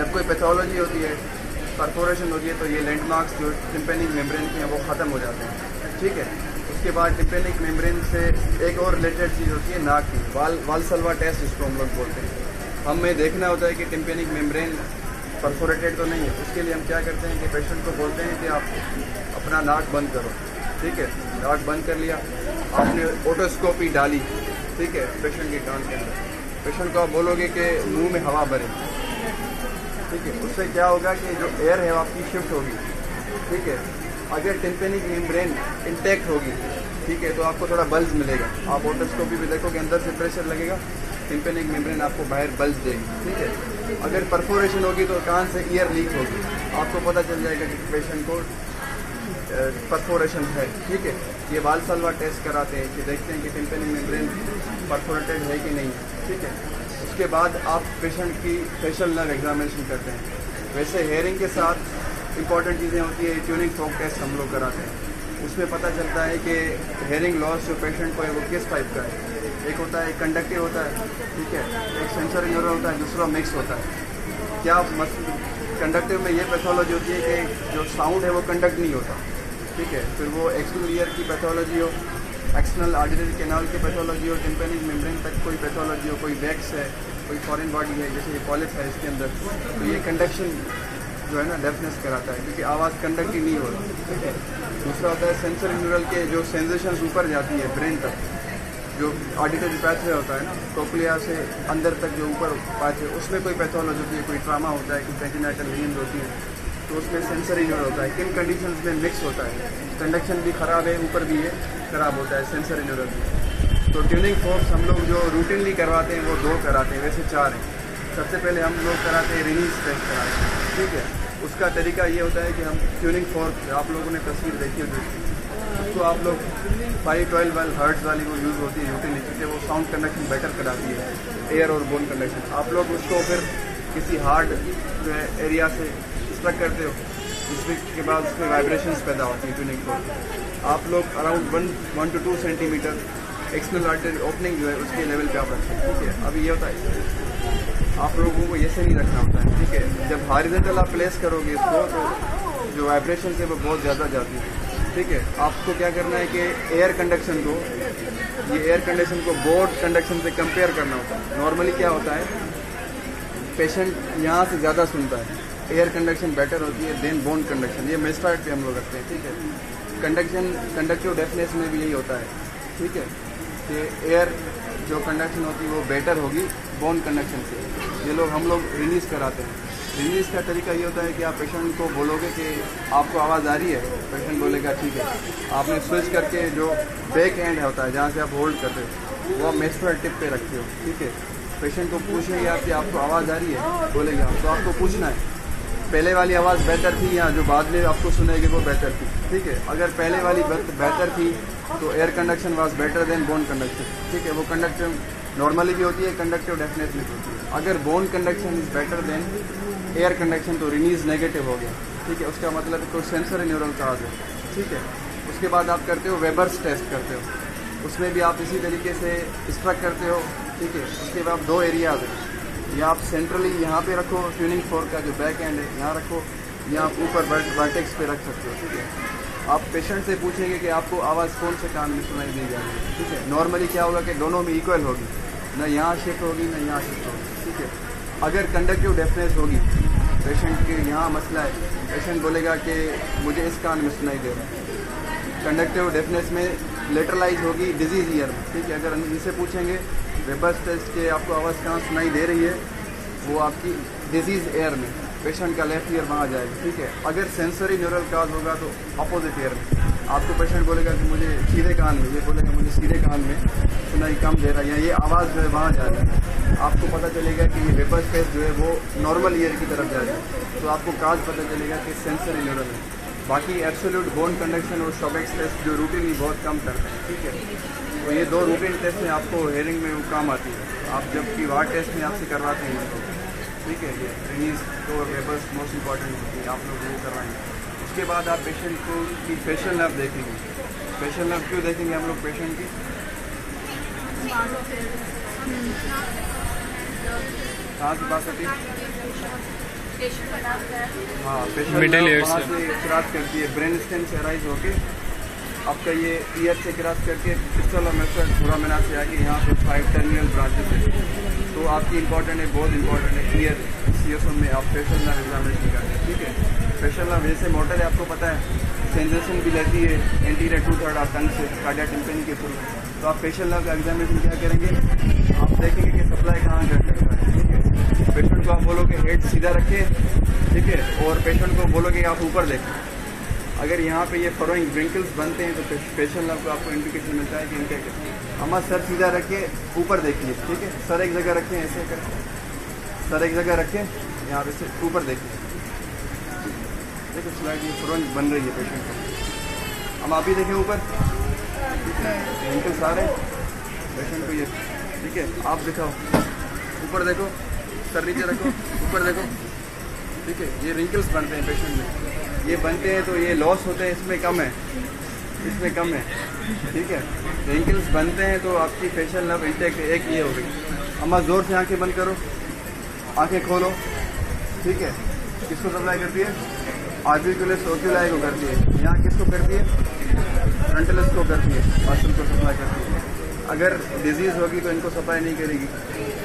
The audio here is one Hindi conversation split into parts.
जब कोई पैथोलॉजी होती है, परफोरेशन होती है, तो ये लैंडमार्क्स जो टिम्पेनिक मेम्ब्रेन के हैं वो ख़त्म हो जाते हैं। ठीक है, उसके बाद टिम्पेनिक मेम्ब्रेन से एक और रिलेटेड चीज़ होती है नाक की, वाल्सल्वा टेस्ट जिसको हम लोग बोलते हैं। हमें देखना होता है कि टिम्पेनिक मेम्ब्रेन परफोरेटेड तो नहीं है। उसके लिए हम क्या करते हैं कि पेशेंट को बोलते हैं कि आप अपना नाक बंद करो। ठीक है, नाक बंद कर लिया, आपने ओटोस्कोपी डाली, ठीक है, पेशेंट के कान के अंदर। पेशेंट को आप बोलोगे कि मुंह में हवा भरे। ठीक है, उससे क्या होगा कि जो एयर है आपकी शिफ्ट होगी। ठीक है, अगर टिम्पेनिक मेम्ब्रेन इंटैक्ट होगी, ठीक है, तो आपको थोड़ा बल्ज मिलेगा। आप ओटोस्कोपी में देखोगे अंदर से प्रेशर लगेगा, टिम्पेनिक मेम्ब्रेन आपको बाहर बल्ज देगी। ठीक है, अगर परफोरेशन होगी तो कान से ईयर लीक होगी, आपको पता चल जाएगा कि पेशेंट को परफोरेशन है। ठीक है, ये वाल्सल्वा टेस्ट कराते हैं कि देखते हैं कि टिम्पेनिक मेम्ब्रेन परफोरेटेड है कि नहीं। ठीक है, उसके बाद आप पेशेंट की फेशियल नर्व एग्जामिनेशन करते हैं। वैसे हेयरिंग के साथ इंपॉर्टेंट चीज़ें होती है, ट्यूनिंग फोक टेस्ट हम लोग कराते हैं। उसमें पता चलता है कि हेयरिंग लॉस जो पेशेंट को है वो किस टाइप का है। एक होता है कंडक्टिव होता है, ठीक है, एक सेंसरी न्यूरल होता है, दूसरा मिक्स होता है। क्या कंडक्टिव में ये पैथोलॉजी होती है कि जो साउंड है वो कंडक्ट नहीं होता। ठीक है, फिर वो एक्सटर्नल ईयर की पैथोलॉजी हो, एक्सटर्नल ऑडिटरी कैनाल की पैथोलॉजी हो, टिम्पेनिक मेम्ब्रेन तक कोई पैथोलॉजी हो, कोई वैक्स है, कोई फॉरेन बॉडी है, जैसे ये पॉलिप है इसके अंदर, तो ये कंडक्शन जो है ना डेफनेस कराता है, क्योंकि आवाज़ कंडक्ट ही नहीं हो रहा। ठीक है, दूसरा होता है सेंसरी न्यूरल के जो सेंसेशन ऊपर जाती है ब्रेन तक, जो ऑडिटरी पैथवे होता है ना, कोक्लिया से अंदर तक जो ऊपर पाथवे, उसमें कोई पैथोलॉजी होती है, कोई ट्रामा होता है, कोई कंजेनिटल नींद होती है, तो उसमें सेंसरी न्यूरल होता है। किन कंडीशंस में मिक्स होता है, कंडक्शन भी ख़राब है, ऊपर भी ये ख़राब होता है सेंसरी न्यूरल भी। तो ट्यूनिंग फोर्क्स हम लोग जो रूटीनली करवाते हैं वो 2 कराते हैं, वैसे 4 हैं। सबसे पहले हम लोग कराते हैं रिलीज टेस्ट कराते हैं। ठीक है, उसका तरीका ये होता है कि हम ट्यूनिंग फोर्क, आप लोगों ने तस्वीर देखी होगी, उसको आप लोग 512 हर्ट्ज वाली वो यूज़ होती है यूटिलिटी, क्योंकि वो साउंड कंडक्शन बेटर कराती है, एयर और बोन कंडक्शन। आप लोग उसको फिर किसी हार्ड जो है एरिया से स्ट्रक करते हो, जिसके बाद उसमें वाइब्रेशंस पैदा होती है ट्यूनिंग फोर्क। आप लोग around 1 to 2 centimetre external artery opening जो है उसके लेवल पे आप रखते हैं। ठीक है, अभी ये होता है आप लोगों को ऐसे नहीं रखना होता है। ठीक है, जब हॉरिजॉन्टल आप प्लेस करोगे इसको तो जो वाइब्रेशन है वो बहुत ज़्यादा जाती है। ठीक है, आपको क्या करना है कि एयर कंडक्शन को, ये एयर कंडक्शन को बोर्ड कंडक्शन से कंपेयर करना होता है। नॉर्मली क्या होता है, पेशेंट यहाँ से ज़्यादा सुनता है, एयर कंडक्शन बेटर होती है देन बोन कंडक्शन। ये मेस्टार्ट पे हम लोग रखते हैं। ठीक है, कंडक्टिव डेफनेस में भी यही होता है। ठीक है, कि एयर जो कंडक्शन होती है वो बेटर होगी बोन कंडक्शन से। ये लोग हम लोग रिलीज़ कराते हैं। रिलीज़ का तरीका ये होता है कि आप पेशेंट को बोलोगे कि आपको आवाज़ आ रही है, पेशेंट बोलेगा ठीक है। आपने स्विच करके जो बैक एंड होता है जहाँ से आप होल्ड करते हो वो आप मेस्ट्रल टिप पे रखते हो। ठीक है, पेशेंट को पूछेंगे आप कि आपको आवाज़ आ रही है, बोलेगा, तो आपको पूछना है पहले वाली आवाज़ बेहतर थी या जो बाद में आपको सुनेगी वो बेहतर थी। ठीक है, अगर पहले वाली बेहतर थी तो air conduction was better than bone conduction. ठीक है, वो कंडक्टिव नॉर्मली भी होती है, कंडक्टिव डेफिनेटली होती है। अगर bone conduction is better than air conduction तो रिलीज नेगेटिव हो गया। ठीक है, उसका मतलब कोई सेंसरी न्यूरल काज है। ठीक है, उसके बाद आप करते हो वेबर्स टेस्ट करते हो, उसमें भी आप इसी तरीके से स्ट्रक करते हो। ठीक है, उसके बाद 2 एरियाज है, या आप सेंट्रली यहाँ पे रखो ट्यूनिंग फोर्क का जो बैक एंड है यहाँ रखो, या आप ऊपर वर्टेक्स पे रख सकते हो। ठीक है, आप पेशेंट से पूछेंगे कि आपको आवाज़ कौन से कान में सुनाई दी जा रही है। ठीक है, नॉर्मली क्या होगा कि दोनों में इक्वल होगी, ना यहाँ शिफ्ट होगी ना यहाँ शिफ्ट होगी। ठीक है, अगर कंडक्टिव डेफनेस होगी, पेशेंट के यहाँ मसला है, पेशेंट बोलेगा कि मुझे इस कान में सुनाई दे रहा है। कंडक्टिव डेफनेस में लेटरलाइज होगी डिजीज ईयर में। ठीक है, अगर इनसे पूछेंगे वेबर्स टेस्ट के आपको आवाज़ कहाँ सुनाई दे रही है, वो आपकी डिजीज एयर में, पेशेंट का लेफ्ट ईयर वहाँ जाएगा। ठीक है, अगर सेंसरी न्यूरल काज होगा तो अपोजिट ईयर में, आपको पेशेंट बोलेगा कि मुझे सीधे कान में, ये बोलेगा मुझे सीधे कान में सुनाई कम दे रहा है, या ये आवाज़ जो है वहाँ जा रहा है। आपको पता चलेगा कि ये वेबर्स टेस्ट जो है वो नॉर्मल ईयर की तरफ जा रहा है, तो आपको काज पता चलेगा कि सेंसरी न्यूरल है। बाकी एब्सोल्यूट बोन कंडक्शन और शॉबेक्स टेस्ट जो रूटीनली बहुत कम करते हैं। ठीक है, तो ये 2 रूटीन टेस्ट में आपको हेयरिंग में वो काम आती है। आप जबकि वार टेस्ट में आपसे करवाते हैं तो ठीक है, ये रिलीज तो वेबर्स मोस्ट इंपॉर्टेंट होती है, आप लोग वो करवाएंगे। उसके बाद आप पेशेंट को की फेशियल नर्व देखेंगे। फेशियल नर्व क्यों देखेंगे हम लोग पेशेंट की, कहाँ से बात होती है, पेशेंट का नाम क्या है? हाँ, पेशेंट Middle ear वहाँ से। से क्रॉस करती है, ब्रेन स्टेम से अराइज होके आपका ये ईयर से क्रॉस करके पिस्टल और मेसर फोरामेना से आके यहाँ पे 5 टर्मिनल ब्रांचेस है। तो आपकी इंपॉर्टेंट है, बहुत इंपॉर्टेंट है ईयर सीएसओ में आप फेशियल नर्व एग्जामिनेशन करते हैं, ठीक है। फेशियल नर्व जैसे मोटर है, आपको पता है सेंसेशन भी लेती है एंटीरियर 2/3 ऑफ टंग से कार्डियक टिम्पैनी के थ्रू। तो आप फेशियल नर्व का एग्जामिनेशन क्या करेंगे, आप देखेंगे कि सप्लाई कहाँ कर सकता है, ठीक है। पेशेंट को आप बोलोगे हेड सीधा रखें, ठीक है, और पेशेंट को बोलोगे आप ऊपर देखें। अगर यहाँ पे ये फरोइंग व्रिंकल्स बनते हैं तो फेशियल नर्व को आपको इंडिकेशन मिलता है कि इनके हमारा सर सीधा रखे, ऊपर देखिए, ठीक है। सर एक जगह रखें, ऐसे कर सर एक जगह रखें, यहाँ पे से ऊपर देखिए, देखो स्लाइड ये फरोइंग बन रही है पेशेंट को। हम आप ही देखें ऊपर, व्रिंकल्स आ रहे हैं पेशेंट को ये, ठीक है। आप दिखाओ, ऊपर देखो, सर नीचे रखो, ऊपर देखो, ठीक है। ये रिंकल्स बनते हैं पेशेंट में, ये बनते हैं तो ये लॉस होते हैं, इसमें कम है, इसमें कम है, ठीक है। रिंकल्स बनते हैं तो आपकी फेशियल नर्व इंटेक्ट है। एक ये हो गई। अम्मा जोर से आंखें बंद करो, आंखें खोलो, ठीक है। किसको सप्लाई करती है, आर्बिकुलस ओक्यूलाई को करती है। यहाँ किसको करती है, फ्रंटलिस को करती है, मसल को सप्लाई करती है। अगर डिजीज़ होगी तो इनको सप्लाई नहीं करेगी।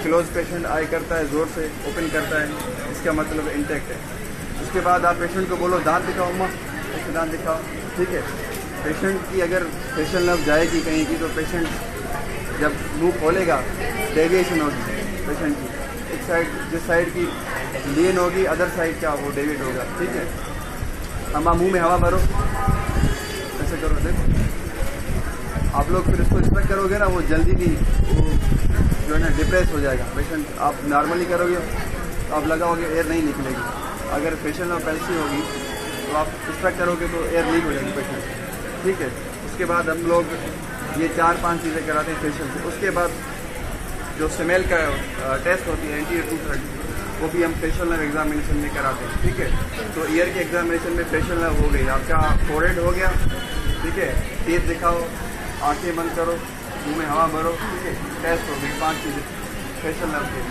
क्लोज पेशेंट आई करता है, जोर से ओपन करता है, इसका मतलब इंटेक्ट है। उसके बाद आप पेशेंट को बोलो दांत दिखाओ अम्मा, ऐसे दांत दिखाओ, ठीक है। पेशेंट की अगर फेशियल नर्व जाएगी कहीं की तो पेशेंट जब मुंह खोलेगा डेविएशन होगी पेशेंट की, एक साइड जिस साइड की लीन होगी अदर साइड का वो डेविएट होगा, ठीक है। अम्मा मुंह में हवा भरो, ऐसे करो, देखो। आप लोग फिर इसको रिस्पेक्ट करोगे ना, वो जल्दी नहीं वो जो है ना डिप्रेस हो जाएगा पेशेंट। आप नॉर्मली करोगे तो आप लगाओगे एयर नहीं निकलेगी। अगर फेशियल नर्व पैल्सी होगी तो आप रिस्पेक्ट करोगे तो एयर लीक हो जाएगी पेशेंट, ठीक है। उसके बाद हम लोग ये 4-5 चीज़ें कराते हैं फेशियल से। उसके बाद जो स्मेल का टेस्ट होती है एंटीरियर 2/3, वो भी हम फेशियल नर्व एग्जामिनेशन में कराते हैं, ठीक है। तो ईयर के एग्जामिनेशन में फेशियल नर्व हो गई, आपका फोरहेड हो गया, ठीक है। टीथ दिखाओ, आंखें बंद करो, मुंह में हवा भरो, ठीक है। टेस्ट हो गई 5 चीज़ें फेशियल नर्व के।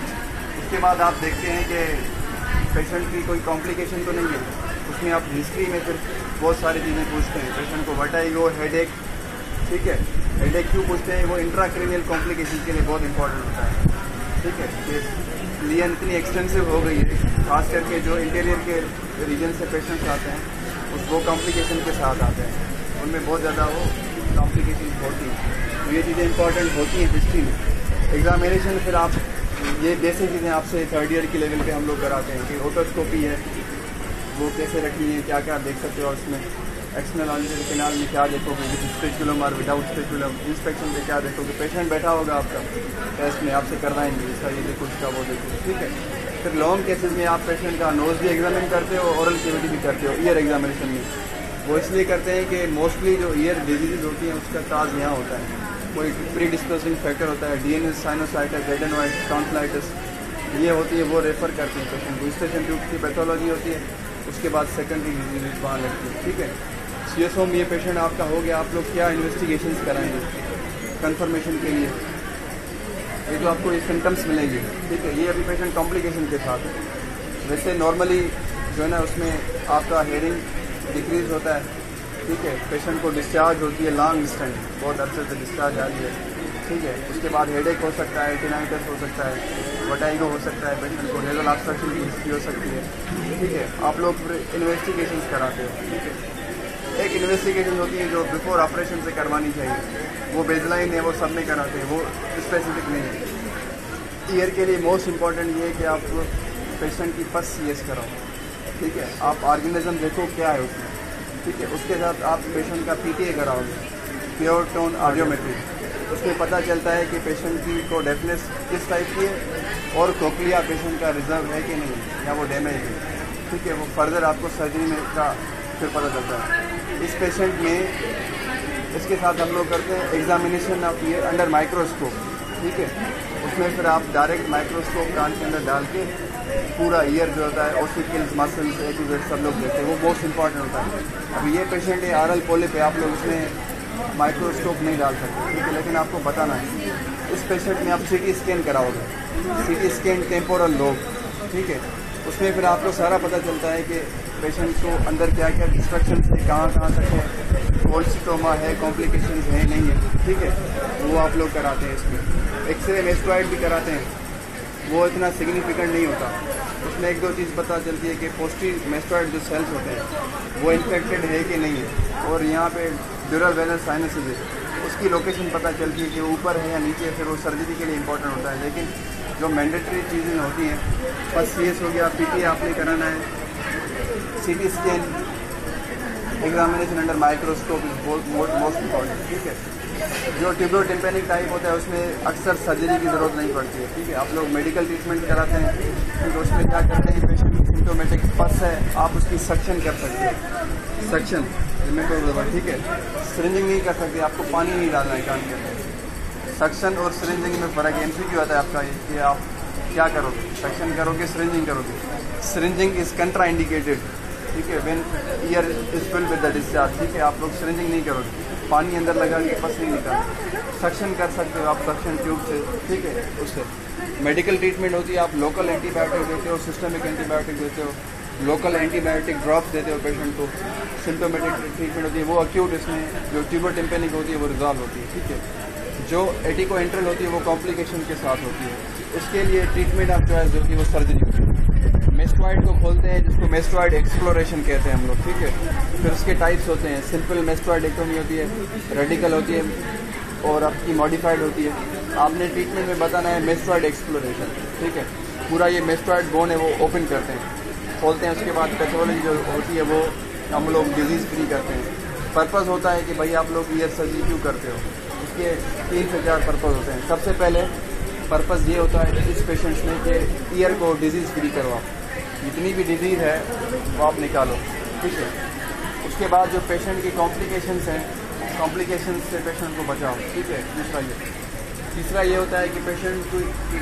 उसके बाद आप देखते हैं कि पेशेंट की कोई कॉम्प्लिकेशन तो नहीं है। उसमें आप हिस्ट्री में फिर बहुत सारी चीज़ें पूछते हैं। पेशेंट को वर्टिगो, हेडेक, ठीक है। हेडेक क्यों पूछते हैं, वो इंट्राक्रेनियल कॉम्प्लिकेशन के लिए बहुत इंपॉर्टेंट होता है, ठीक है। कि लियन इतनी एक्सटेंसिव हो गई है, खास करके जो इंटीरियर के रीजन से पेशेंट्स आते हैं उस वो कॉम्प्लिकेशन के साथ आते हैं, उनमें बहुत ज़्यादा वो कॉम्प्लिकेशन होती है। तो ये चीज़ें इंपॉर्टेंट होती हैं हिस्ट्री में। एग्जामिनेशन फिर आप ये बेसिक चीज़ें आपसे 3rd ईयर की लेवल पे हम लोग कराते हैं कि ओटोस्कोपी है, वो कैसे रखनी है, क्या क्या देख सकते हो उसमें। एक्सटर्नल ऑडिटर कैनाल में क्या देखोगे, विद स्पेकुलम और विदाउट स्पेकुलम। इंस्पेक्शन में क्या देखोगे, पेशेंट बैठा होगा आपका टेस्ट में, आपसे करवाएंगे इसका ये देखो, इसका वो देखो, ठीक है। फिर लॉन्ग केसेस में आप पेशेंट का नोज़ भी एग्जामिन करते हो, ओरल कैविटी भी करते हो ईयर एग्जामिनेशन में। वो इसलिए करते हैं कि मोस्टली जो ईयर डिजीज़ होती हैं उसका काज यहाँ होता है, कोई प्री डिस्पोजिंग फैक्टर होता है, डीएनएस, साइनोसाइटिस, एडेनोइड, टॉन्सिलाइटिस, ये होती है, वो रेफर करते हैं पेशेंट को। स्टेशन ट्यूब की पैथोलॉजी होती है, उसके बाद सेकेंडरी डिजीज वहाँ लगती है, ठीक है। सीएसओ में ये पेशेंट आपका हो गया, आप लोग क्या इन्वेस्टिगेशंस कराएंगे कंफर्मेशन के लिए, ये जो आपको ये सिम्टम्स मिलेंगे, ठीक है। ये अभी पेशेंट कॉम्प्लिकेशन के साथ है। वैसे नॉर्मली जो है ना उसमें आपका हेयरिंग डिक्रीज होता है, ठीक है। पेशेंट को डिस्चार्ज होती है लॉन्ग डिस्टेंस, बहुत अरसे से डिस्चार्ज आ रही है, ठीक है। उसके बाद हेडेक हो सकता है, टिनाइटिस हो सकता है, वर्टिगो हो सकता है, पेशेंट को नेजल ऑब्स्ट्रक्शन की हिस्ट्री हो सकती है, ठीक है। आप लोग फिर इन्वेस्टिगेशंस कराते हो, ठीक है। एक इन्वेस्टिगेशन होती है जो बिफोर ऑपरेशन से करवानी चाहिए, वो बेसलाइन है, वो सब में कराते हैं, वो स्पेसिफिक नहीं है। ईयर के लिए मोस्ट इम्पॉर्टेंट ये है कि आप पेशेंट की पस सीएस कराओ, ठीक है। आप ऑर्गेनिज्म देखो क्या है उसमें, ठीक है। उसके साथ आप पेशेंट का पीटीए कराओगे, प्योर टोन ऑडियोमेट्री, उसमें पता चलता है कि पेशेंट की को डेफनेस किस टाइप की है और कोक्लिया पेशेंट का रिजर्व है कि नहीं, या वो डैमेज है, ठीक है। वो फर्दर आपको सर्जरी में का फिर पता चलता है। इस पेशेंट में इसके साथ हम लोग करते हैं examination of year under microscope, ठीक है। उसमें फिर आप डायरेक्ट माइक्रोस्कोप कान के अंदर डाल के पूरा ईयर जो होता है ossicles, muscles, A to Z सब लोग देखते हैं, वो मोस्ट इंपॉर्टेंट होता है। अभी ये पेशेंट है आरल पोलिप पे, आप लोग उसमें माइक्रोस्कोप नहीं डाल सकते, ठीक है। लेकिन आपको बताना है इस पेशेंट में आप सीटी स्कैन कराओगे, सीटी स्कैन टेम्पोरल लोब, ठीक है। उसमें फिर आपको सारा पता चलता है कि पेशेंट को अंदर क्या क्या डिस्ट्रक्शन है, कहाँ तक है, कोल्स्टोमा है, कॉम्प्लिकेशंस है नहीं है, ठीक है, वो आप लोग कराते हैं। इसमें एक्सरे मेस्टॉइड भी कराते हैं, वो इतना सिग्निफिकेंट नहीं होता। उसमें एक दो चीज़ पता चलती है कि पोस्टी मेस्टॉइड जो सेल्स होते हैं वो इन्फेक्टेड है कि नहीं है, और यहाँ पे ड्यूरल वेनस साइनसेस है, उसकी लोकेशन पता चलती है कि ऊपर है या नीचे, फिर वो सर्जरी के लिए इंपॉर्टेंट होता है। लेकिन जो मैंडेटरी चीज़ें होती हैं, बस CS हो गया, PT आपने कराना है, CT scan, examination under microscope is most important, ठीक है। जो ट्यूबरोटिम्पेनिक टाइप होता है उसमें अक्सर सर्जरी की ज़रूरत नहीं पड़ती है, ठीक है। आप लोग मेडिकल ट्रीटमेंट कराते हैं, क्योंकि उसमें क्या करते हैं, पेशेंट की सिम्टोमेटिक पस है, आप उसकी सक्शन कर सकते हैं, सक्शन ठीक है। सिरिंजिंग नहीं कर सकते, आपको पानी नहीं डालना है कान के अंदर। सक्शन और सिरिंजिंग में फ़र्क है। MCQ आता है आपका ये कि आप क्या करोगे, सक्शन करोगे, सिरिंजिंग करोगे। सिरिंजिंग इज़ कंट्रा इंडिकेटेड, ठीक है, when year is filled with the discharge, ठीक है। आप लोग सिरिंजिंग नहीं करोगे, पानी अंदर लगा के पस नहीं निकाल। सक्शन कर सकते हो आप सक्शन ट्यूब से, ठीक है। उससे मेडिकल ट्रीटमेंट होती है, आप लोकल एंटीबायोटिक देते हो, सिस्टमिक एंटीबायोटिक देते हो, लोकल एंटीबायोटिक ड्रॉप्स देते हो पेशेंट को। सिम्टोमेटिक ट्रीटमेंट होती है वो अक्यूट, इसमें जो ट्यूबरोटिम्पेनिक होती है वो रिजॉल्व होती है, ठीक है। जो एटिकोएंट्रल होती है वो कॉम्प्लिकेशन के साथ होती है। इसके लिए ट्रीटमेंट ऑफ चॉइस होती है वो सर्जरी होती है। मेस्टॉइड को खोलते हैं, जिसको मेस्टॉइड एक्सप्लोरेशन कहते हैं हम लोग, ठीक है। फिर उसके टाइप्स होते हैं, सिंपल मेस्टॉइडेक्टोमी होती है, रेडिकल होती है, और आपकी मॉडिफाइड होती है। आपने ट्रीटमेंट में बताना है मेस्टॉइड एक्सप्लोरेशन, ठीक है। पूरा ये मेस्टॉइड बोन है वो ओपन करते हैं, खोलते हैं। उसके बाद पैथोलॉजी जो होती है वो हम लोग डिजीज़ फ्री करते हैं। पर्पज़ होता है कि भाई आप लोग ईयर सर्जरी क्यों करते हो, इसके 3 से 4 पर्पज़ होते हैं। सबसे पहले पर्पज़ ये होता है इस पेशेंट्स में कि ईयर को डिजीज़ फ्री करवाओ, जितनी भी डिजीज़ है वो आप निकालो, ठीक है। उसके बाद जो पेशेंट की कॉम्प्लिकेशंस हैं, कॉम्प्लिकेशंस से पेशेंट को बचाओ, ठीक है। तीसरा ये होता है कि पेशेंट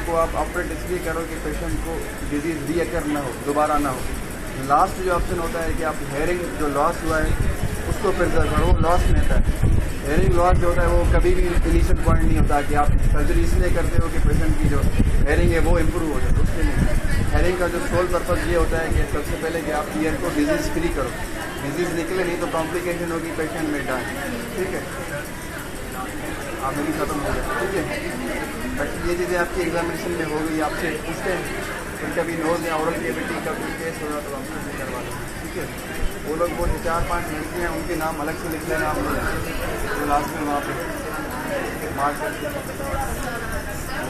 को आप ऑपरेट इसलिए करो कि पेशेंट को डिजीज़ रीअकर ना हो, दोबारा ना हो। लास्ट जो ऑप्शन होता है कि आप हेयरिंग जो लॉस हुआ है उसको प्रिजर्व करो, वो लॉस नहीं होता है। हेयरिंग लॉस जो होता है वो कभी भी इनिशियल पॉइंट नहीं होता कि आप सर्जरी इसलिए करते हो कि पेशेंट की जो हेयरिंग है वो इम्प्रूव हो जाए, उसके लिए हेयरिंग का जो सोल पर्पज़ ये होता है कि सबसे पहले कि आप ईयर को डिजीज़ फ्री करो, डिजीज़ निकले नहीं तो कॉम्प्लिकेशन होगी, पेशेंट में डाल, ठीक है, आप भी खत्म हो गया, ठीक है। बाकी ये चीज़ें आपकी एग्जामिनेशन में हो गई, आपसे पूछते हैं, फिर कभी नोज या ओरल कैविटी का कोई केस होगा तो आप उससे करवा दें, ठीक है। वो लोग बोलते 4-5 लड़कियाँ हैं, उनके नाम अलग से लिख लेना आप लोग, तो लास्ट में वहाँ पे मार्क करके